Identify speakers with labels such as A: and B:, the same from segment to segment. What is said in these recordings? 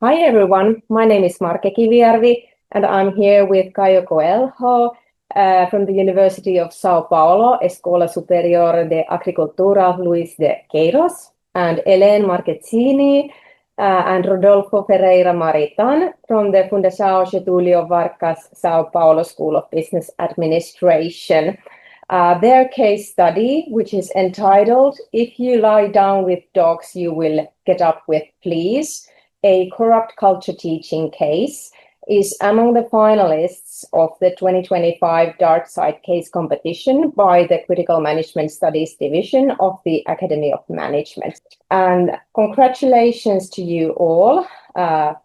A: Hi everyone, my name is Marquezini and I'm here with Caio Coelho from the University of Sao Paulo, Escola Superior de Agricultura Luis de Queiroz, and Hellen Marquezini and Rodolfo Ferreira Marita from the Fundação Getúlio Vargas Sao Paulo School of Business Administration. Their case study, which is entitled "If You Lie Down with Dogs, You Will Get Up with Fleas," a corrupt culture teaching case, is among the finalists of the 2025 Dark Side Case competition by the Critical Management Studies Division of the Academy of Management. And congratulations to you all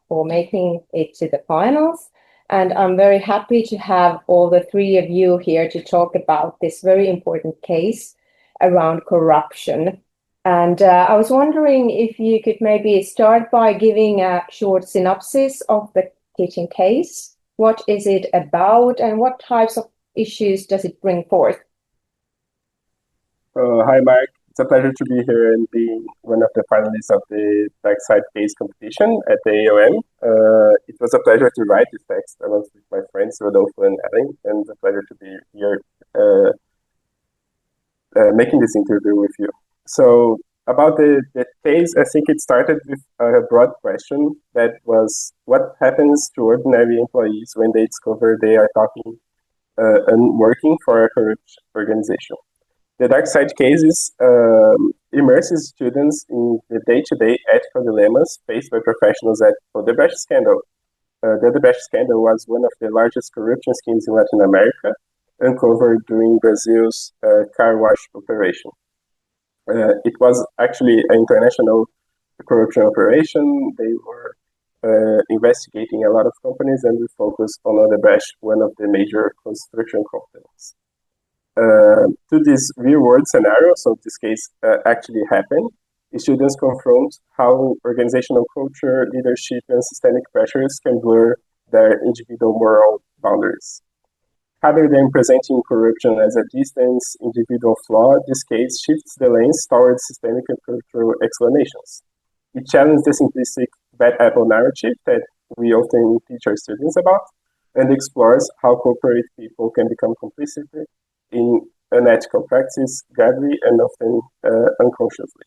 A: for making it to the finals. And I'm very happy to have all the three of you here to talk about this very important case around corruption. And I was wondering if you could maybe start by giving a short synopsis of the teaching case. What is it about and what types of issues does it bring forth?
B: Hi, Mark. It's a pleasure to be here and being one of the finalists of the Dark Side Case competition at the AOM. It was a pleasure to write this text along with my friends Rodolfo and Hellen, and a pleasure to be here making this interview with you. So about the case, I think it started with a broad question that was, what happens to ordinary employees when they discover they are talking and working for a corrupt organization? The Dark Side Cases immerses students in the day-to-day ethical dilemmas faced by professionals at Odebrecht scandal. The Odebrecht scandal was one of the largest corruption schemes in Latin America, uncovered during Brazil's car wash operation. It was actually an international corruption operation. They were investigating a lot of companies, and we focused on Odebrecht, one of the major construction companies. To this real-world scenario, so this case actually happened, students confront how organizational culture, leadership, and systemic pressures can blur their individual moral boundaries. Rather than presenting corruption as a distant individual flaw, this case shifts the lens towards systemic and cultural explanations. It challenges the simplistic bad apple narrative that we often teach our students about, and explores how corporate people can become complicit in unethical practice gradually and often unconsciously.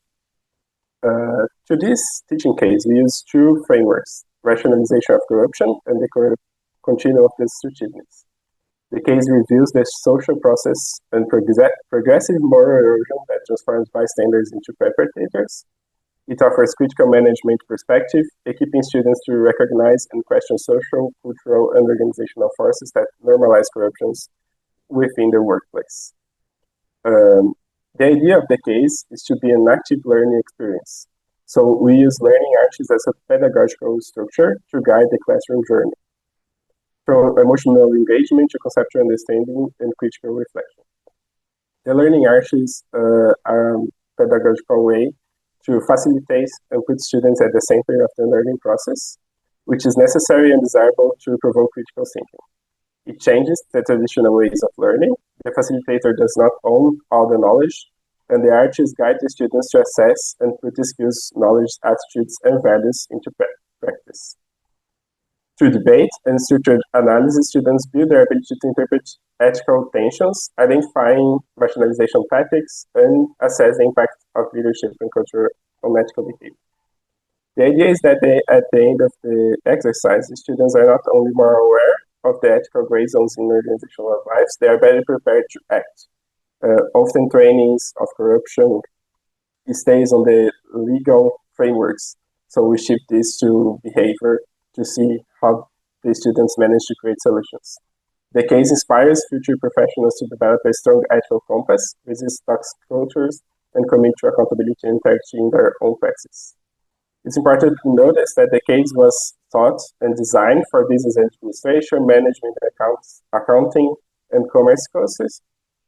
B: To this teaching case, we use two frameworks: rationalization of corruption and the continuum of destructiveness. The case reviews the social process and progressive moral erosion that transforms bystanders into perpetrators. It offers critical management perspective, equipping students to recognize and question social, cultural, and organizational forces that normalize corruptions within the workplace. The idea of the case is to be an active learning experience. So we use learning arches as a pedagogical structure to guide the classroom journey, from emotional engagement to conceptual understanding and critical reflection. The learning arches are a pedagogical way to facilitate and put students at the center of the learning process, which is necessary and desirable to provoke critical thinking. It changes the traditional ways of learning. The facilitator does not own all the knowledge, and the arches guide the students to assess and put the skills, knowledge, attitudes, and values into practice. Through debate and structured analysis, students build their ability to interpret ethical tensions, identifying rationalization tactics, and assess the impact of leadership and culture on ethical behavior. The idea is that at the end of the exercise, the students are not only more aware of the ethical gray zones in organizational lives, they are better prepared to act. Often trainings of corruption stays on the legal frameworks, so we shift this to behavior to see how the students manage to create solutions. The case inspires future professionals to develop a strong ethical compass, resist toxic cultures, and commit to accountability and integrity in their own practice. It's important to notice that the case was taught and designed for business administration, management, accounting, and commerce courses.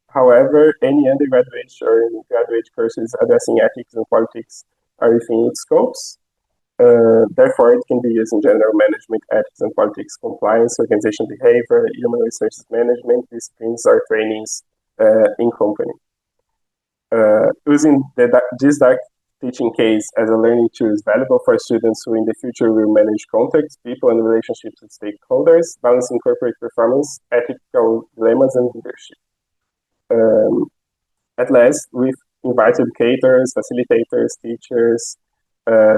B: However, any undergraduate or graduate courses addressing ethics and politics are within its scopes. Therefore, it can be used in general management, ethics and politics, compliance, organization behavior, human resources management, disciplines, or trainings in company. Using this Dark teaching case as a learning tool is valuable for students who in the future will manage contacts, people, and relationships with stakeholders, balancing corporate performance, ethical dilemmas, and leadership. At last, we've invited educators, facilitators, teachers,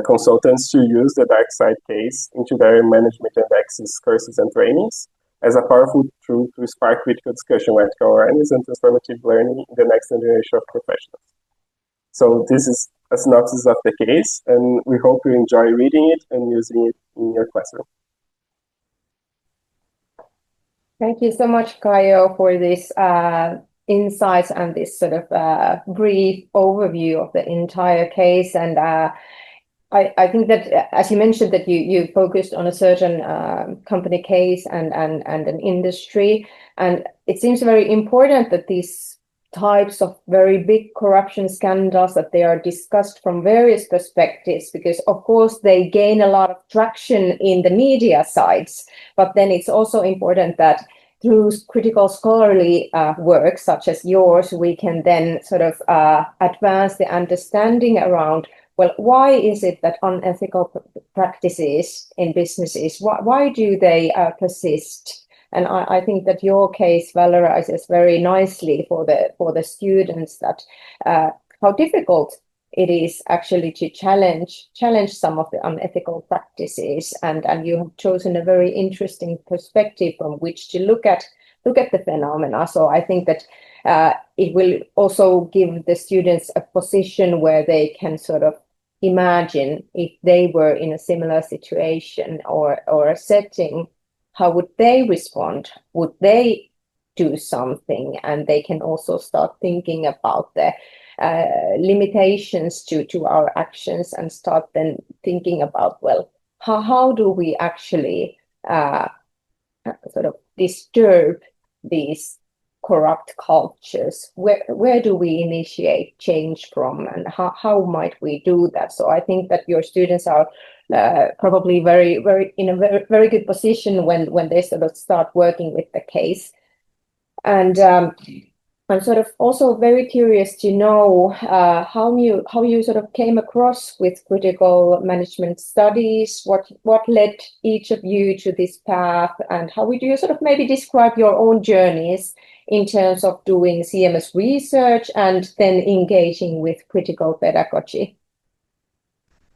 B: consultants to use the dark side case into their management and access courses and trainings as a powerful tool to spark critical discussion, ethical awareness, and transformative learning in the next generation of professionals. So this is a synopsis of the case, and we hope you enjoy reading it and using it in your classroom.
A: Thank you so much, Caio, for this insights and this sort of brief overview of the entire case. And I think that, as you mentioned, that you focused on a certain company case and an industry, and it seems very important that these types of very big corruption scandals, that they are discussed from various perspectives, because of course they gain a lot of traction in the media sides, but then it's also important that through critical scholarly work such as yours, we can then sort of advance the understanding around, well, why is it that unethical practices in businesses, why do they persist? And I think that your case valorizes very nicely for the students that how difficult it is actually to challenge some of the unethical practices, and you have chosen a very interesting perspective from which to look at the phenomena. So I think that it will also give the students a position where they can sort of imagine if they were in a similar situation or a setting, how would they respond? Would they do something? And they can also start thinking about the limitations to our actions, and start then thinking about, well, how do we actually sort of disturb these corrupt cultures? Where do we initiate change from, and how might we do that? So I think that your students are probably in a very good position when they sort of start working with the case. And I'm sort of also very curious to know how you sort of came across with critical management studies. What led each of you to this path, and how would you sort of maybe describe your own journeys in terms of doing CMS research and then engaging with critical pedagogy?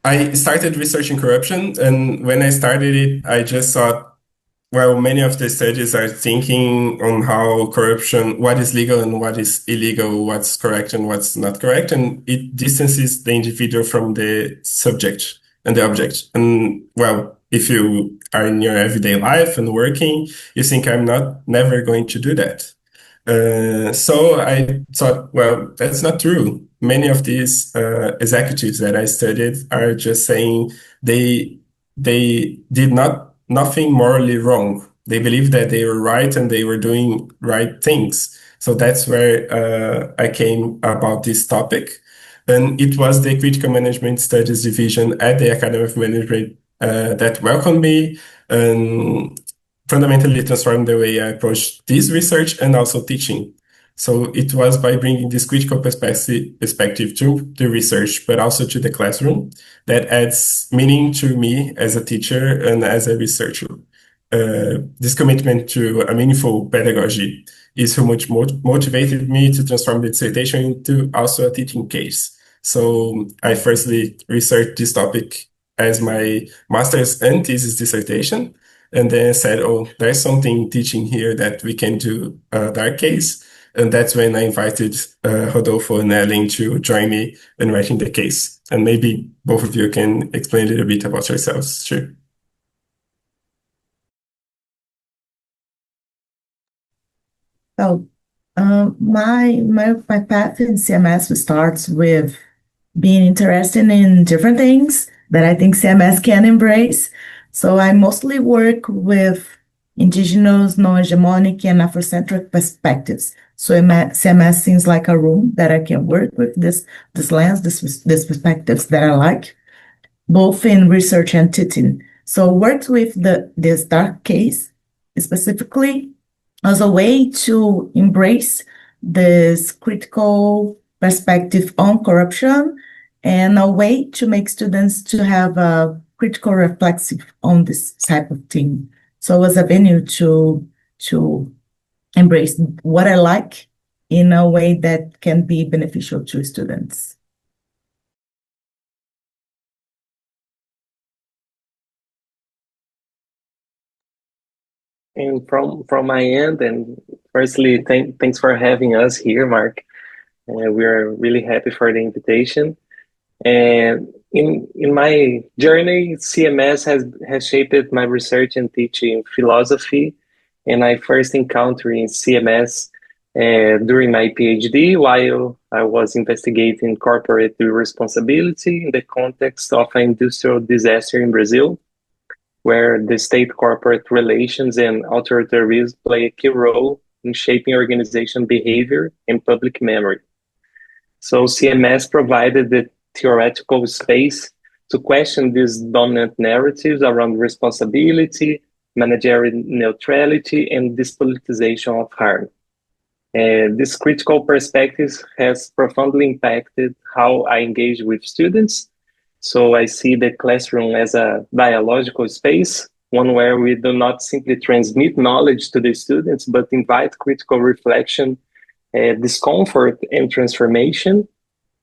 C: I started researching corruption, and when I started it, I just thought, well, many of the studies are thinking on how corruption, what is legal and what is illegal, what's correct and what's not correct, and it distances the individual from the subject and the object. And well, if you are in your everyday life and working, you think I'm never going to do that. So I thought, well, that's not true. Many of these executives that I studied are just saying they did nothing morally wrong. They believed that they were right and they were doing right things. So that's where I came about this topic. And it was the Critical Management Studies Division at the Academy of Management that welcomed me and fundamentally transformed the way I approach this research and also teaching. So it was by bringing this critical perspective to the research, but also to the classroom, that adds meaning to me as a teacher and as a researcher. This commitment to a meaningful pedagogy is who much motivated me to transform the dissertation into also a teaching case. So I firstly researched this topic as my master's and thesis dissertation, and then said, oh, there's something teaching here that we can do a dark case. And that's when I invited Rodolfo and Hellen to join me in writing the case. And maybe both of you can explain a little bit about yourselves. Sure.
D: So my path in CMS starts with being interested in different things that I think CMS can embrace. So I mostly work with indigenous, non-hegemonic, and Afrocentric perspectives. So CMS seems like a room that I can work with this lens, these perspectives that I like, both in research and teaching. So worked with this dark case specifically as a way to embrace this critical perspective on corruption and a way to make students to have a critical reflexive on this type of thing. So it was a venue to embrace what I like in a way that can be beneficial to students.
E: And from my end, and firstly, thanks for having us here, Mark. We are really happy for the invitation. And in my journey, CMS has shaped my research and teaching philosophy. And I first encountered in CMS during my PhD while I was investigating corporate responsibility in the context of an industrial disaster in Brazil, where the state corporate relations and authoritarianism play a key role in shaping organization behavior and public memory. So CMS provided the theoretical space to question these dominant narratives around responsibility, managerial neutrality, and dispolitization of harm. This critical perspective has profoundly impacted how I engage with students. So I see the classroom as a dialogical space, one where we do not simply transmit knowledge to the students, but invite critical reflection, discomfort, and transformation.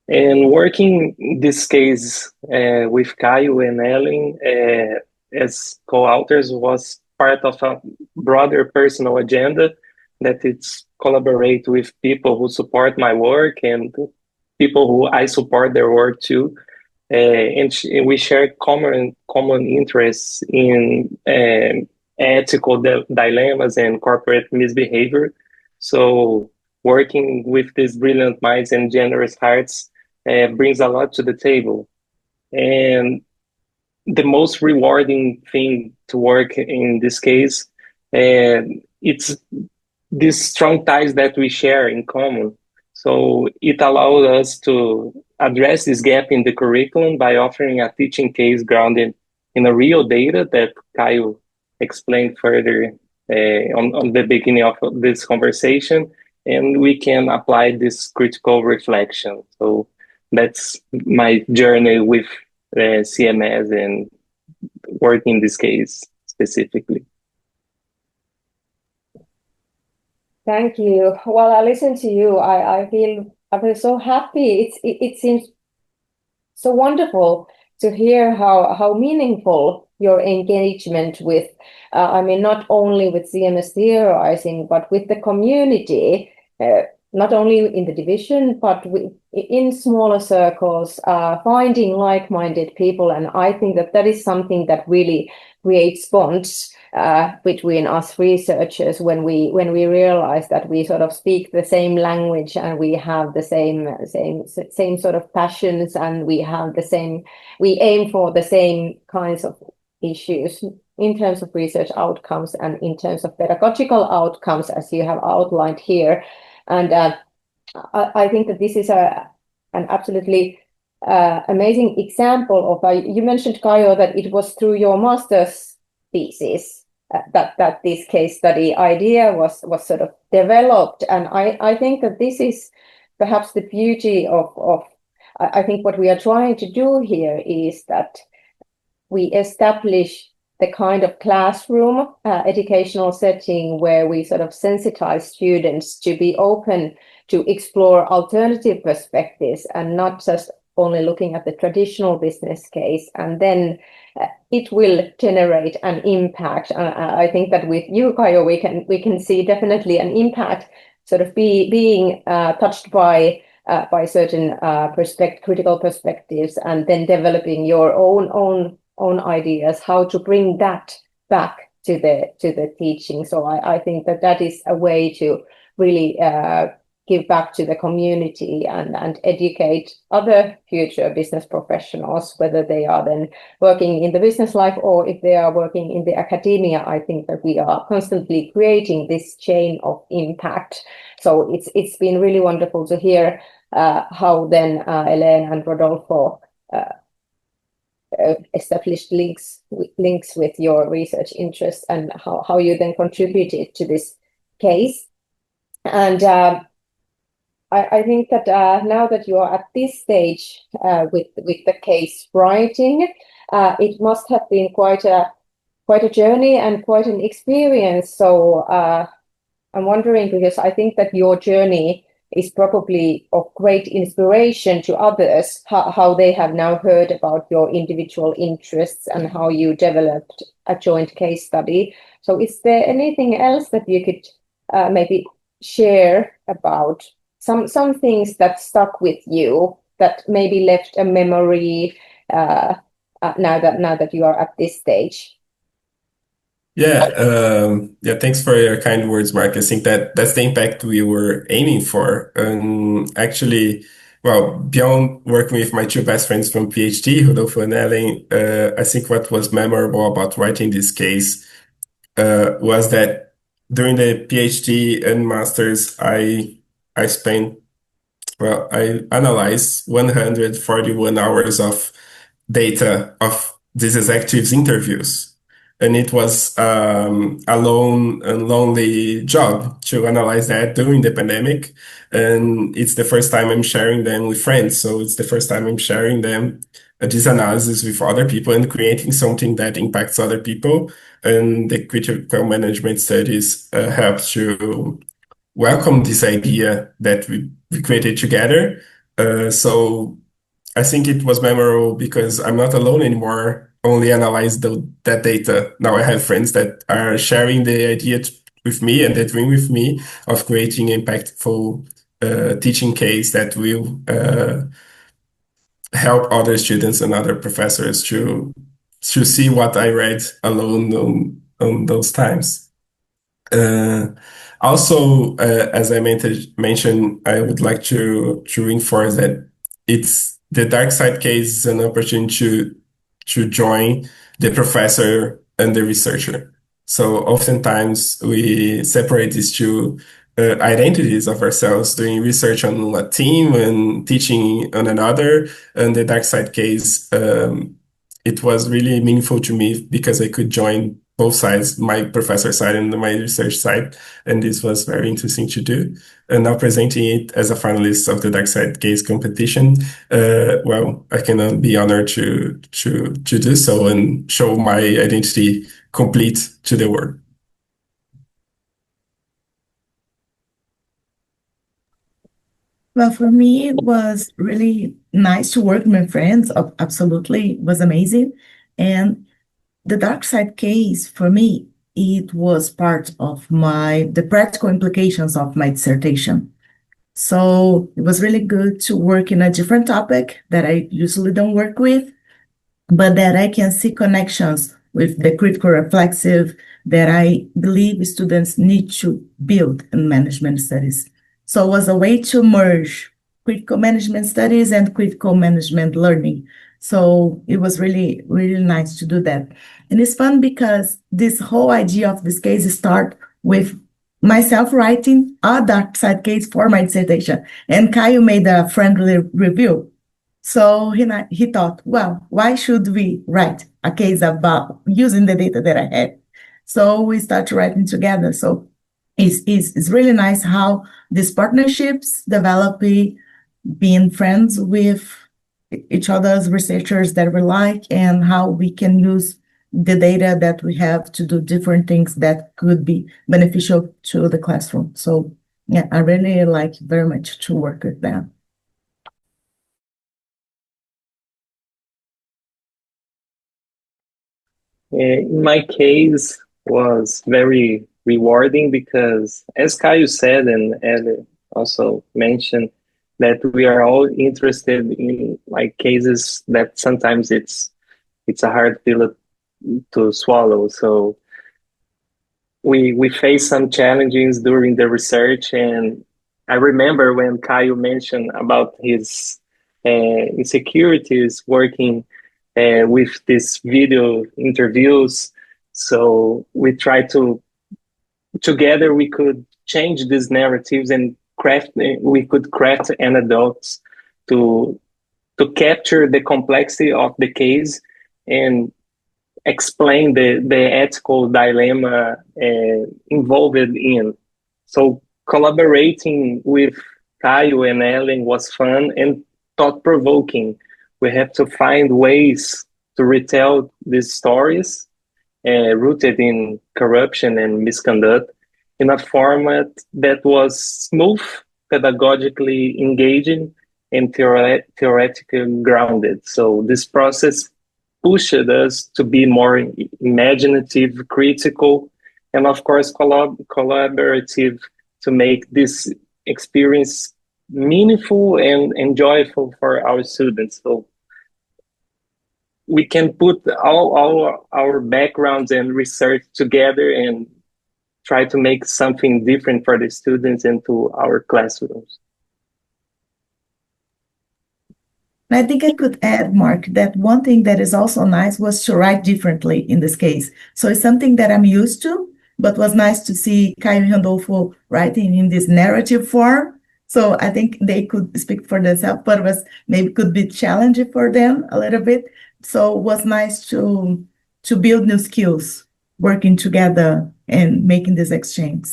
E: And working in this case with Caio and Hellen as co-authors was part of a broader personal agenda that it's collaborate with people who support my work and people who I support their work too. And we share common interests in ethical dilemmas and corporate misbehavior. So working with these brilliant minds and generous hearts brings a lot to the table. And the most rewarding thing to work in this case, it's these strong ties that we share in common. So it allowed us to address this gap in the curriculum by offering a teaching case grounded in a real data that Caio explained further on the beginning of this conversation, and we can apply this critical reflection. So that's my journey with CMS and working in this case specifically.
A: Thank you. While I listen to you, I feel so happy. It seems so wonderful to hear how meaningful your engagement with, not only with CMS theorizing, but with the community, not only in the division, but in smaller circles, finding like-minded people. And I think that is something that really creates bonds between us researchers when we realize that we sort of speak the same language and we have the same sort of passions, and we aim for the same kinds of issues in terms of research outcomes and in terms of pedagogical outcomes, as you have outlined here. And I think that this is an absolutely amazing example of, you mentioned, Caio, that it was through your master's thesis that this case study idea was sort of developed. And I think that this is perhaps the beauty of I think what we are trying to do here is that we establish the kind of classroom educational setting where we sort of sensitize students to be open to explore alternative perspectives and not just only looking at the traditional business case, and then it will generate an impact. I think that with you, Caio, we can see definitely an impact sort of being touched by certain critical perspectives, and then developing your own ideas how to bring that back to the teaching. So I think that is a way to really give back to the community and educate other future business professionals, whether they are then working in the business life or if they are working in the academia. I think that we are constantly creating this chain of impact. So it's been really wonderful to hear how then Hellen and Rodolfo established links with your research interests, and how you then contributed to this case. And I think that now that you are at this stage with the case writing, it must have been quite a journey and quite an experience. So I'm wondering, because I think that your journey is probably of great inspiration to others, how they have now heard about your individual interests and how you developed a joint case study. So is there anything else that you could maybe share about some things that stuck with you that maybe left a memory now that you are at this stage?
C: Yeah, thanks for your kind words, Mark. I think that's the impact we were aiming for. And actually, well, beyond working with my two best friends from PhD, Rodolfo and Hellen, I think what was memorable about writing this case was that during the PhD and masters, I spent, well, I analyzed 141 hours of data of these executives' interviews. And it was a lone and lonely job to analyze that during the pandemic. And it's the first time I'm sharing them with friends. So it's the first time I'm sharing them, this analysis with other people and creating something that impacts other people. And the critical management studies help to welcome this idea that we created together. So I think it was memorable because I'm not alone anymore, only analyze that data. Now I have friends that are sharing the idea with me and the dream with me of creating impactful teaching case that will help other students and other professors to see what I read alone on those times. Also, as I mentioned, I would like to reinforce that it's the dark side case is an opportunity to join the professor and the researcher. So oftentimes we separate these two identities of ourselves, doing research on a team and teaching on another. And the dark side case, it was really meaningful to me because I could join both sides, my professor side and my research side. And this was very interesting to do. And now presenting it as a finalist of the Dark Side Case competition, well, I can be honored to do so and show my identity complete to the world.
D: Well, for me, it was really nice to work with my friends. Absolutely, it was amazing. And the dark side case, for me, it was part of the practical implications of my dissertation. So it was really good to work in a different topic that I usually don't work with, but that I can see connections with the critical reflexive that I believe students need to build in management studies. So it was a way to merge critical management studies and critical management learning. So it was really, really nice to do that. And it's fun because this whole idea of this case start with myself writing a dark side case for my dissertation. And Caio made a friendly review. So he thought, well, why should we write a case about using the data that I had? So we started writing together. So it's really nice how these partnerships develop, being friends with each other's researchers that we like, and how we can use the data that we have to do different things that could be beneficial to the classroom. So yeah, I really like very much to work with them.
E: In my case, was very rewarding because, as Caio said, and Ed also mentioned, that we are all interested in like cases that sometimes it's a hard pill to swallow. So we face some challenges during the research, and I remember when Caio mentioned about his insecurities working with these video interviews. So we try to together we could change these narratives and we could craft anecdotes to capture the complexity of the case and explain the ethical dilemma involved in. So collaborating with Caio and Hellen was fun and thought-provoking. We have to find ways to retell these stories rooted in corruption and misconduct in a format that was smooth, pedagogically engaging, and theoretically grounded. So this process pushed us to be more imaginative, critical, and of course collaborative to make this experience meaningful and joyful for our students. So we can put all our backgrounds and research together and try to make something different for the students and to our classrooms.
D: I think I could add, Mark, that one thing that is also nice was to write differently in this case. So it's something that I'm used to, but was nice to see Caio and Rodolfo writing in this narrative form. So I think they could speak for themselves, but it was maybe could be challenging for them a little bit. So it was nice to build new skills, working together and making this exchange.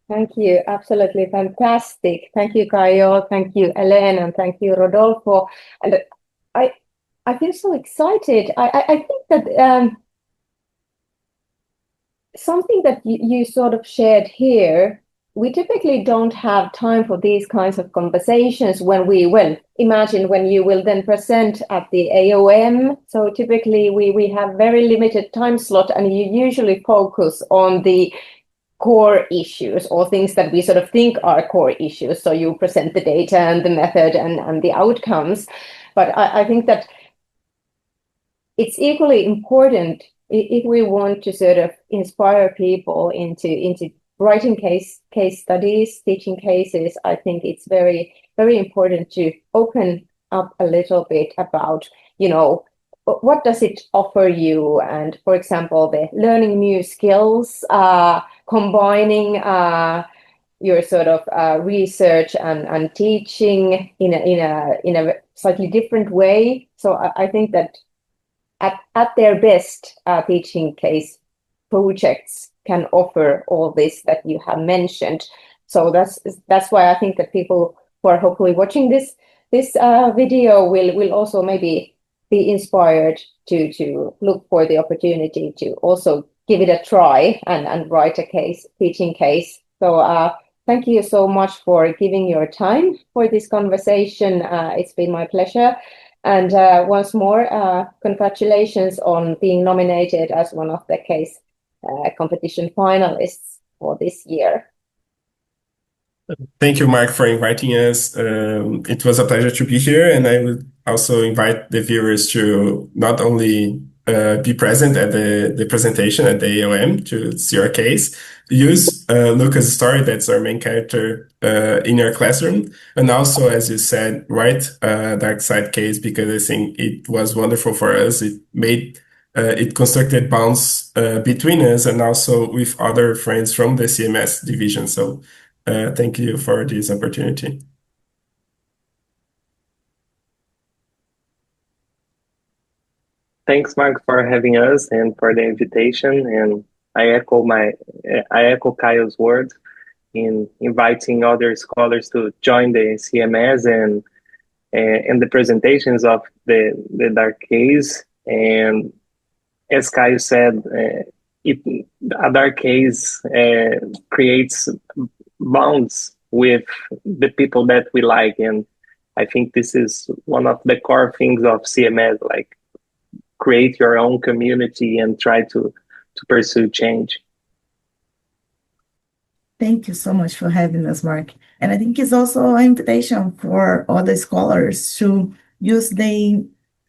A: Thank you. Absolutely fantastic. Thank you, Caio. Thank you, Hellen, and thank you, Rodolfo. And I feel so excited. I think that something that you sort of shared here, we typically don't have time for these kinds of conversations when imagine when you will then present at the AOM. So typically we have very limited time slot, and you usually focus on the core issues or things that we sort of think are core issues. So you present the data and the method and the outcomes. But I think that it's equally important if we want to sort of inspire people into writing case studies, teaching cases. I think it's very, very important to open up a little bit about, what does it offer you? And for example, the learning new skills, combining your sort of research and teaching in a slightly different way. So I think that at their best, teaching case projects can offer all this that you have mentioned. So that's why I think that people who are hopefully watching this video will also maybe be inspired to look for the opportunity to also give it a try and write a teaching case. So thank you so much for giving your time for this conversation. It's been my pleasure. And once more, congratulations on being nominated as one of the case competition finalists for this year.
C: Thank you, Mark, for inviting us. It was a pleasure to be here, and I would also invite the viewers to not only be present at the presentation at the AOM to see our case, use Lucas' story, that's our main character, in your classroom, and also, as you said, write a dark side case, because I think it was wonderful for us. It constructed bonds between us and also with other friends from the CMS division. So thank you for this opportunity.
E: Thanks, Mark, for having us and for the invitation. And I echo Caio's words in inviting other scholars to join the CMS and the presentations of the dark case. And as Caio said, a dark case creates bonds with the people that we like, and I think this is one of the core things of CMS, like create your own community and try to pursue change.
D: Thank you so much for having us, Mark. And I think it's also an invitation for other scholars to use the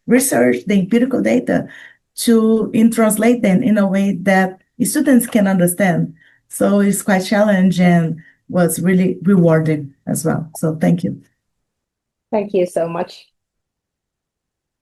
D: research, the empirical data, to translate them in a way that students can understand. So it's quite challenging and was really rewarding as well. So thank you.
A: Thank you so much.